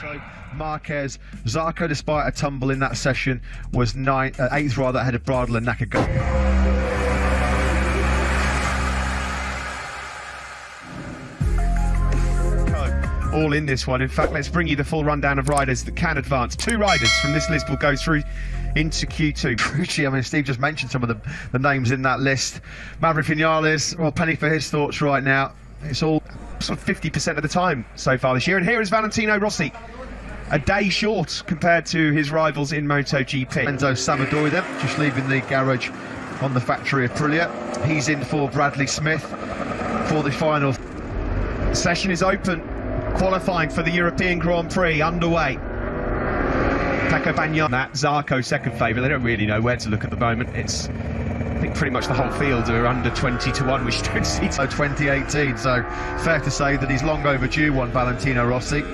So Marquez, Zarco, despite a tumble in that session, was 8th rather ahead of Bradl and Nakagami. All in this one. In fact, let's bring you the full rundown of riders that can advance. 2 riders from this list will go through into Q2. I mean, Steve just mentioned some of the names in that list. Maverick Vinales, well, penny for his thoughts right now. It's all sort of 50% of the time so far this year. And here is Valentino Rossi, a day short compared to his rivals in MotoGP. Enzo Savadori then, just leaving the garage on the factory of Aprilia. He's in for Bradley Smith for the final. The session is open. Qualifying for the European Grand Prix underway. Pecco Bagnaia, that Zarco second favourite. They don't really know where to look at the moment. It's, I think, pretty much the whole field are under 20 to 1, which you don't see. 2018, so fair to say that he's long overdue one, Valentino Rossi.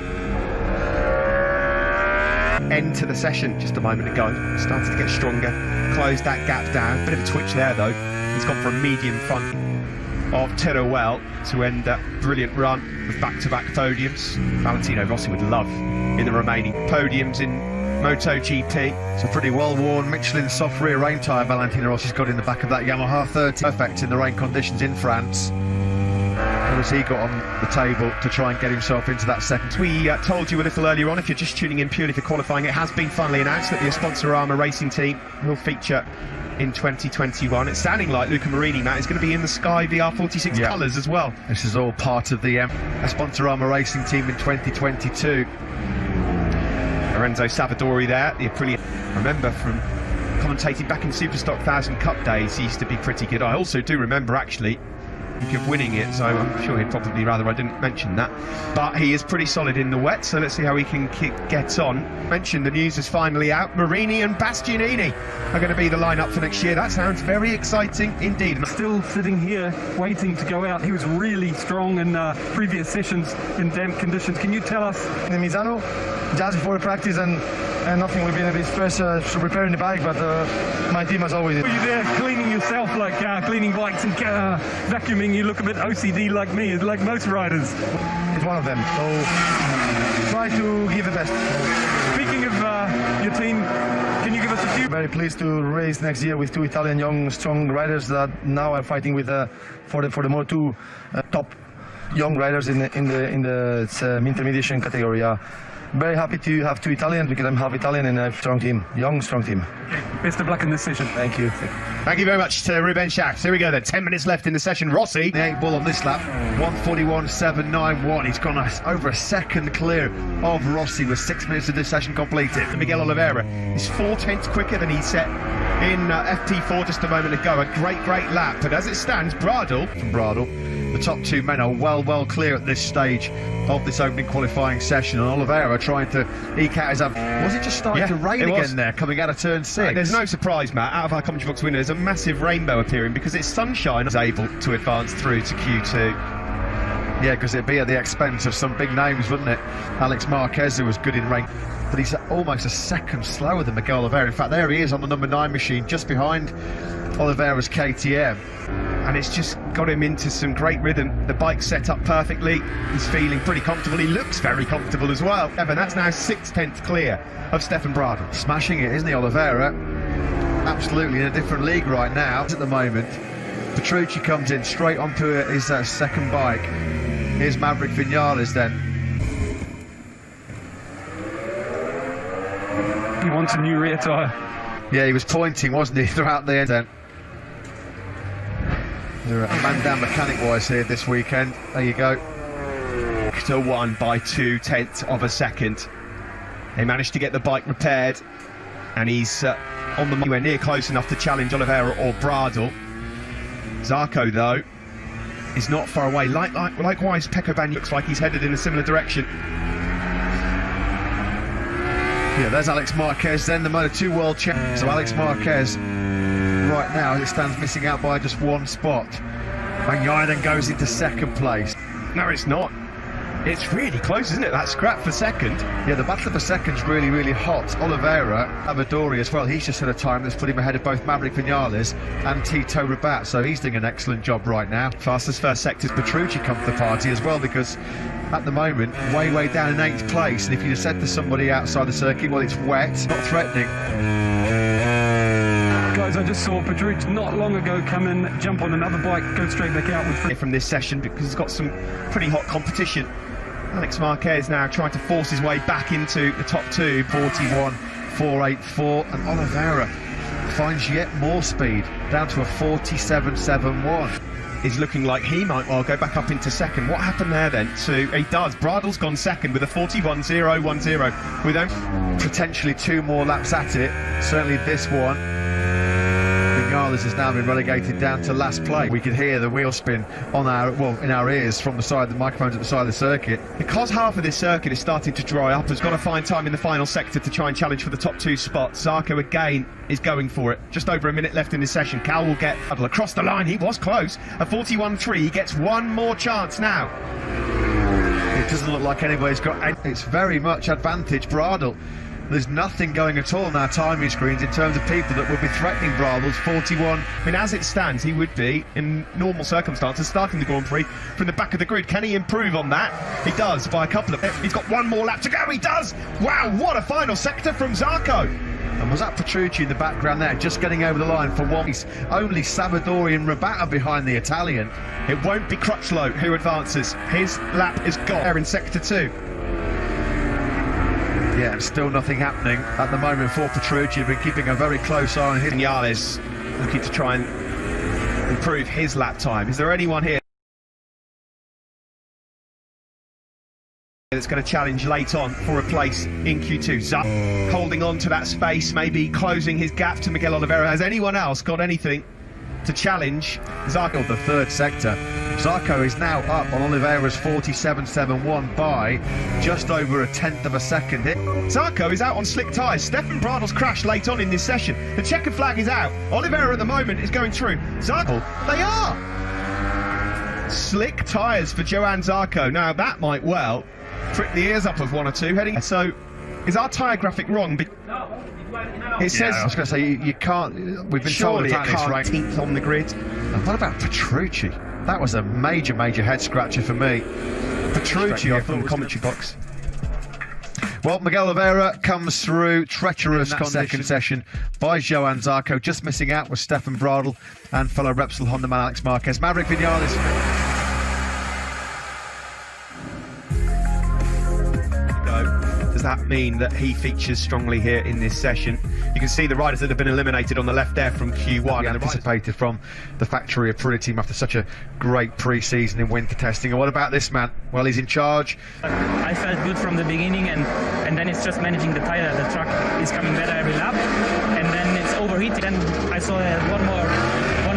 End to the session just a moment ago. Started to get stronger, closed that gap down. Bit of a twitch there though. He's gone for a medium front of Teruel to end that brilliant run with back-to-back podiums. Valentino Rossi would love in the remaining podiums in MotoGP. It's a pretty well-worn Michelin soft rear rain tyre Valentino Rossi's got in the back of that Yamaha 30. Perfect in the rain conditions in France. What has he got on the table to try and get himself into that second? We told you a little earlier on, if you're just tuning in purely for qualifying, it has been finally announced that the Sponsorama racing team will feature in 2021. It's sounding like Luca Marini, Matt, is going to be in the Sky VR46 colours as well. This is all part of the Sponsorama racing team in 2022. Lorenzo Savadori there, the Aprilia. I remember from commentating back in Superstock 1000 Cup days, he used to be pretty good. I also do remember actually of winning it, so I'm sure he'd probably rather I didn't mention that. But he is pretty solid in the wet, so let's see how he can get on. Mentioned the news is finally out. Marini and Bastianini are going to be the lineup for next year. That sounds very exciting indeed. Still sitting here waiting to go out. He was really strong in previous sessions in damp conditions. Can you tell us? In Misano, just before practice, and nothing. We've been a bit stressed preparing the bike, but my team has always. Were you there cleaning yourself, like cleaning bikes and vacuuming? You look a bit OCD like me, like most riders. It's one of them, so try to give the best. Speaking of your team, can you give us a few? Very pleased to race next year with 2 Italian young, strong riders that now are fighting with for the Moto2 top young riders in the intermediation category. Very happy to have 2 Italians because I'm half Italian and a strong team, young, strong team. Okay. Best of luck in this session. Thank you. Thank you very much to Ruben Schacht. Here we go then, 10 minutes left in the session. Rossi, the 8 ball on this lap, 1:41.791. He's gone over a second clear of Rossi with 6 minutes of this session completed. Miguel Oliveira is 4/10 quicker than he set in FP4 just a moment ago. A great lap, but as it stands, Bradl, the top 2 men are well clear at this stage of this opening qualifying session, and Oliveira trying to eke out his up. Was it just starting to rain again there, coming out of turn 6? There's no surprise, Matt. Out of our commentary box window, there's a massive rainbow appearing because it's sunshine is able to advance through to Q2. Yeah, because it'd be at the expense of some big names, wouldn't it? Alex Marquez, who was good in rain, but he's almost a second slower than Miguel Oliveira. In fact, there he is on the number 9 machine, just behind Oliveira's KTM. And it's just got him into some great rhythm. The bike's set up perfectly. He's feeling pretty comfortable. He looks very comfortable as well. Evan, that's now 6/10 clear of Stefan Bradl. Smashing it, isn't he, Oliveira? Absolutely in a different league right now. At the moment, Petrucci comes in straight onto his second bike. Here's Maverick Vinales then. He wants a new rear tyre. Yeah, he was pointing, wasn't he, throughout the end then. They're a man down mechanic wise here this weekend. There you go. To 1 by 2/10 of a second. They managed to get the bike repaired, and he's on the anywhere near close enough to challenge Oliveira or Bradl. Zarco though is not far away. Likewise, Pecco Bagnaia looks like he's headed in a similar direction. Yeah, there's Alex Marquez, then the Moto2 World Champion. So Alex Marquez, right now, as it stands, missing out by just 1 spot. Bagnaia then goes into second place. No, it's not. It's really close, isn't it? That scrap for second. Yeah, the battle for second's really, really hot. Oliveira, Avadori as well, he's just had a time that's put him ahead of both Maverick Vinales and Tito Rabat, so he's doing an excellent job right now. Fastest first sector's Petrucci come to the party as well, because at the moment, way down in 8th place, and if you just said to somebody outside the circuit, well, it's wet, not threatening. Guys, I just saw Petrucci not long ago come in, jump on another bike, go straight back out with from this session, because he's got some pretty hot competition. Alex Marquez now trying to force his way back into the top two. 41.484, and Oliveira finds yet more speed, down to a 47.71. Is looking like he might well go back up into second. What happened there then? He does. Bradl's gone second with a 41.010 with potentially 2 more laps at it. Certainly this one. Vinales has now been relegated down to last place. We can hear the wheel spin on in our ears from the side, the microphones at the side of the circuit. Because half of this circuit is starting to dry up, has got to find time in the final sector to try and challenge for the top 2 spots. Zarco again is going for it. Just over a minute left in this session. Cal will get across the line. He was close. A 41.3. He gets one more chance now. It doesn't look like anybody's got any. It's very much advantage Bradl. There's nothing going at all on our timing screens in terms of people that would be threatening Bradl's 41. I mean, as it stands, he would be, in normal circumstances, starting the Grand Prix from the back of the grid. Can he improve on that? He does, by a couple of... He's got one more lap to go. He does! Wow, what a final sector from Zarco. And was that Petrucci in the background there, just getting over the line for one? Only Savadori and Rabat are behind the Italian. It won't be Crutchlow who advances. His lap is gone there in sector 2. Yeah, and still nothing happening at the moment for Petrucci. Been keeping a very close eye on him. Vinales looking to try and improve his lap time. Is there anyone here that's going to challenge late on for a place in Q2? Zuck holding on to that space, maybe closing his gap to Miguel Oliveira. Has anyone else got anything to challenge Zarco? Of the third sector, Zarco is now up on Oliveira's 47.71 by just over a tenth of a second. Zarco is out on slick tyres. Stefan Bradl's crashed late on in this session. The checkered flag is out. Oliveira at the moment is going through. Zarco, they are! Slick tyres for Johann Zarco. Now that might well prick the ears up of one or two heading. So is our tyre graphic wrong? It says, I was going to say you can't. We've been surely told it can't, right? 18th on the grid. And what about Petrucci? That was a major head scratcher for me. Petrucci off from the commentary box. Well, Miguel Oliveira comes through treacherous second session by Johann Zarco. Just missing out was Stefan Bradl and fellow Repsol Honda man Alex Marquez. Maverick Vinales. Does that mean that he features strongly here in this session? You can see the riders that have been eliminated on the left there from Q1. And anticipated from the factory Aprilia team after such a great pre-season in winter testing. And what about this man? Well, he's in charge. I felt good from the beginning, and then it's just managing the tire. The truck is coming better every lap, and then it's overheating. Then I saw one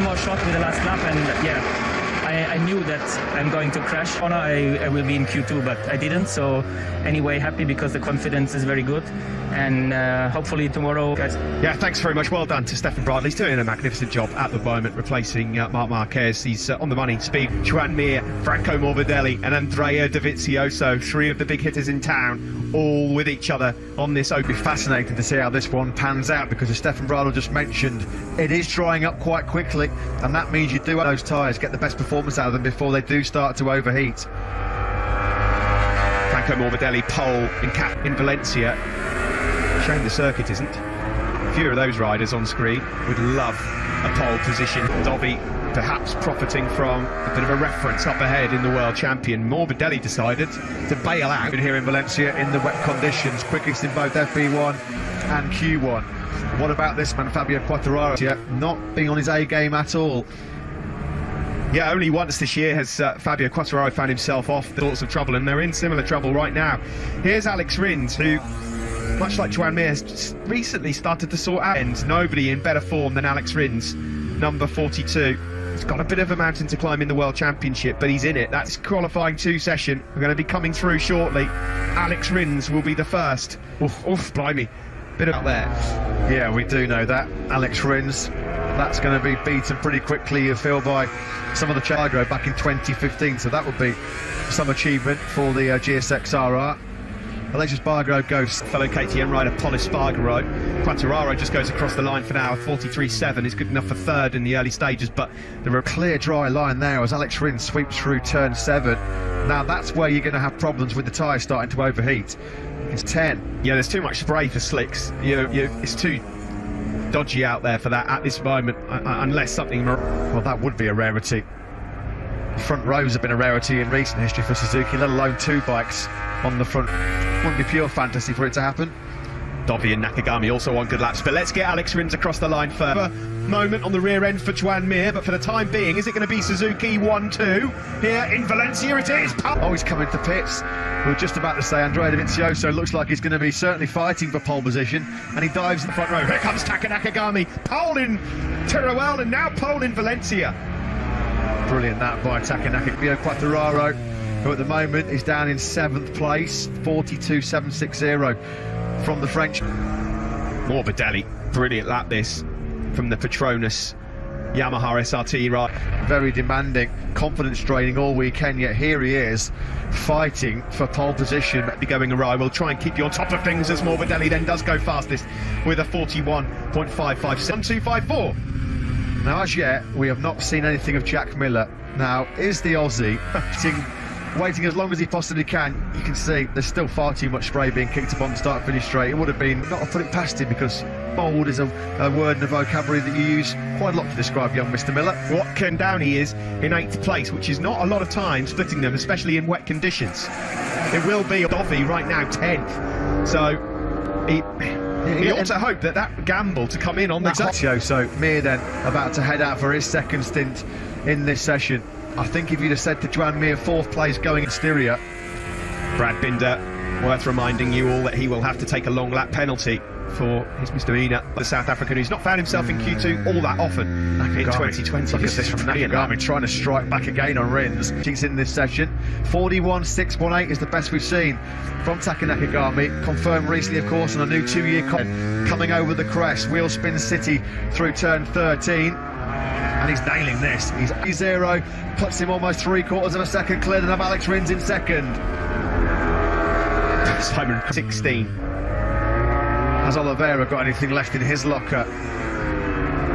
more shot with the last lap, and yeah, I knew that I'm going to crash. I will be in Q2, but I didn't. So anyway, happy because the confidence is very good, and hopefully tomorrow, guys. Yeah, thanks very much. Well done to Stefan Bradl. He's doing a magnificent job at the moment, replacing Marc Marquez. He's on the money. Speed. Joan Mir, Franco Morbidelli, and Andrea Dovizioso, 3 of the big hitters in town, all with each other on this open. It'll be fascinating to see how this one pans out, because as Stefan Bradl just mentioned, it is drying up quite quickly, and that means you do have those tyres, get the best performance out of them before they do start to overheat. Franco Morbidelli pole in Valencia. Shame the circuit isn't. A few of those riders on screen would love a pole position. Dovi perhaps profiting from a bit of a reference up ahead in the world champion. Morbidelli decided to bail out here in Valencia in the wet conditions, quickest in both FP1 and Q1. What about this man, Fabio Quartararo? Yeah, not being on his A game at all. Yeah, only once this year has Fabio Quartararo found himself off the sorts of trouble, and they're in similar trouble right now. Here's Alex Rins, who, much like Joan Mir, has recently started to sort out. And nobody in better form than Alex Rins, number 42. He's got a bit of a mountain to climb in the World Championship, but he's in it. That's qualifying 2 session. We're going to be coming through shortly. Alex Rins will be the first. Oof, blimey. bit out there. Yeah, we do know that. Alex Rins, that's going to be beaten pretty quickly, you feel, by some of the Esparagaro back in 2015, so that would be some achievement for the GSX-RR. Pol Esparagaro goes. Fellow KTM rider Pol Esparagaro. Quartararo just goes across the line for now. 43.7 is good enough for third in the early stages, but there are A clear dry line there as Alex Rins sweeps through turn 7. Now that's where you're going to have problems with the tyres starting to overheat. It's 10. yeah, there's too much spray for slicks. It's too dodgy out there for that at this moment, unless something. Well, that would be a rarity. The front rows have been a rarity in recent history for Suzuki, let alone 2 bikes on the front. Wouldn't be pure fantasy for it to happen. Dovi and Nakagami also on good laps, but let's get Alex Rins across the line further. Moment on the rear end for Joan Mir, but for the time being, is it going to be Suzuki 1-2 here in Valencia? It is. Oh, he's coming to pits. We were just about to say Andrea Dovizioso looks like he's going to be certainly fighting for pole position, and he dives in the front row. Here comes Nakagami, pole in Teruel and now pole in Valencia. Brilliant that by Nakagami. Quartararo, who at the moment is down in 7th place, 42.760 from the French. Morbidelli, brilliant lap this from the Petronas Yamaha SRT ride. Very demanding, confidence draining all weekend, yet here he is fighting for pole position. Be going awry. We'll try and keep you on top of things as Morbidelli then does go fastest with a 41.55. 1254. Now, as yet, we have not seen anything of Jack Miller. Now, is the Aussie waiting as long as he possibly can? You can see there's still far too much spray being kicked up on the start-finish straight. It would have been, not to put it past him, because bold is a word and a vocabulary that you use quite a lot to describe young Mr. Miller. What Ken Downey is in 8th place, which is not a lot of time splitting them, especially in wet conditions. It will be Dovi right now 10th. So he ought to hope that gamble to come in on that. So Mir then about to head out for his second stint in this session. I think if you'd have said to Joan Mir 4th place going exterior. Brad Binder, worth reminding you all that he will have to take a long lap penalty for his misdemeanor. The South African who's not found himself in Q2 all that often in 2020. Look at this from Nakagami trying to strike back again on Rins. He's in this session. 41.618 is the best we've seen from Nakagami. Confirmed recently, of course, on a new 2-year contract. Coming over the crest, wheel spin city through turn 13. And he's nailing this. He's 0, puts him almost 3/4 of a second clear than of Alex Rins in second. Simon 16. Has Oliveira got anything left in his locker?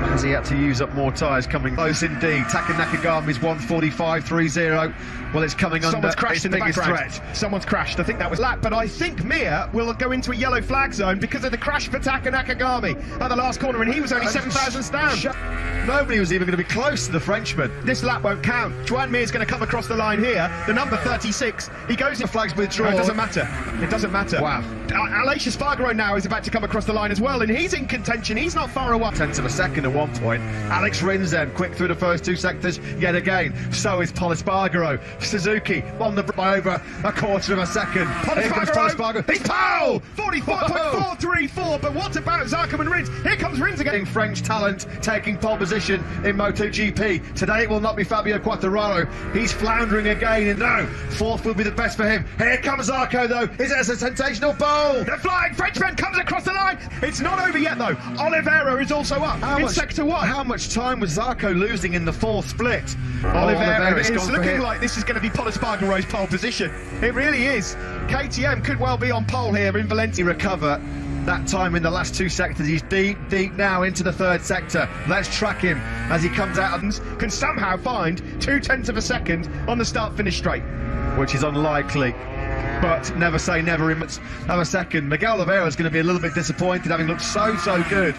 Has he had to use up more tyres? Coming close indeed. Nakagami's 1:45.30. Well, it's coming under. Someone's crashed in the background. Threat. Someone's crashed. I think that was lap, but I think Mir will go into a yellow flag zone because of the crash for Nakagami at the last corner, and he was only 7 thousandths down. Nobody was even going to be close to the Frenchman. This lap won't count. Joan Mir's going to come across the line here. The number 36. He goes in. The flag's withdrawn. No, it doesn't matter. It doesn't matter. Wow. Hasil Esparagaro now is about to come across the line as well, and he's in contention. He's not far away. 10th of a second at one point. Alex Rins then quick through the first 2 sectors yet again. So is Pol Esparagaro. Suzuki on the by over 1/4 of a second. Pol Esparagaro. He's pole! 44.434. But what about Zarco and Rins? Here comes Rins again. French talent taking pole position in MotoGP. Today it will not be Fabio Quartararo. He's floundering again, and no, 4th will be the best for him. Here comes Zarco though. Is it a sensational pole? The flying Frenchman comes across the line. It's not over yet though. Oliveira is also up in sector 1. How much time was Zarco losing in the 4th split? Oliveira is looking like this is going to be Pol Espargaro's pole position. It really is. KTM could well be on pole here in Valencia. Recover that time in the last 2 sectors. He's deep now into the 3rd sector. Let's track him as he comes out and can somehow find 0.2 of a second on the start-finish straight, which is unlikely. But never say never in a second. Miguel Oliveira is going to be a little bit disappointed, having looked so good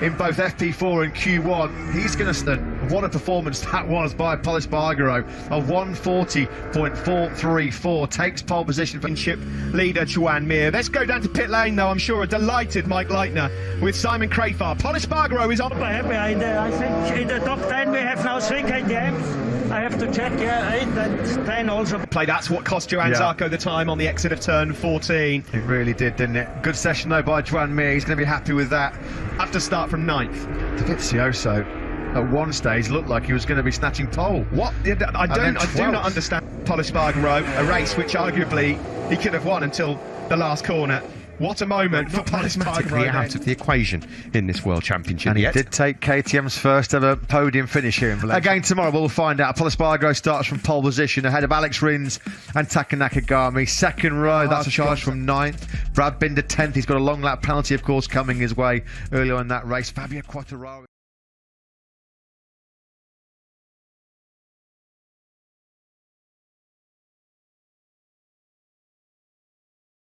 in both FP4 and Q1. He's going to stand. What a performance that was by Pol Esparagaro. A 1:40.434 takes pole position for ship leader Joan Mir. Let's go down to pit lane though. I'm sure a delighted Mike Leitner with Simon Crafar. Pol Espargaro is on. Super happy. I think in the top 10 we have now 3 KTMs. I have to check, 8 and 10 also. That's what cost Joan Zarco the time on the exit of turn 14. It really did, didn't it? Good session though by Joan Mir. He's going to be happy with that. Have to start from 9th. Dovizioso at one stage looked like he was going to be snatching pole. What? I do not understand Pol Espargaro, a race which arguably he could have won until the last corner. What a moment for Pol Esparagaro out of the equation in this World Championship. And he yet. did take KTM's first ever podium finish here in Valencia. Again tomorrow we'll find out. Pol Esparagaro starts from pole position ahead of Alex Rins and Taka Nakagami. Second row, that's a charge from 9th. Brad Binder 10th. He's got a long lap penalty, of course, coming his way earlier in that race. Fabio Quartararo.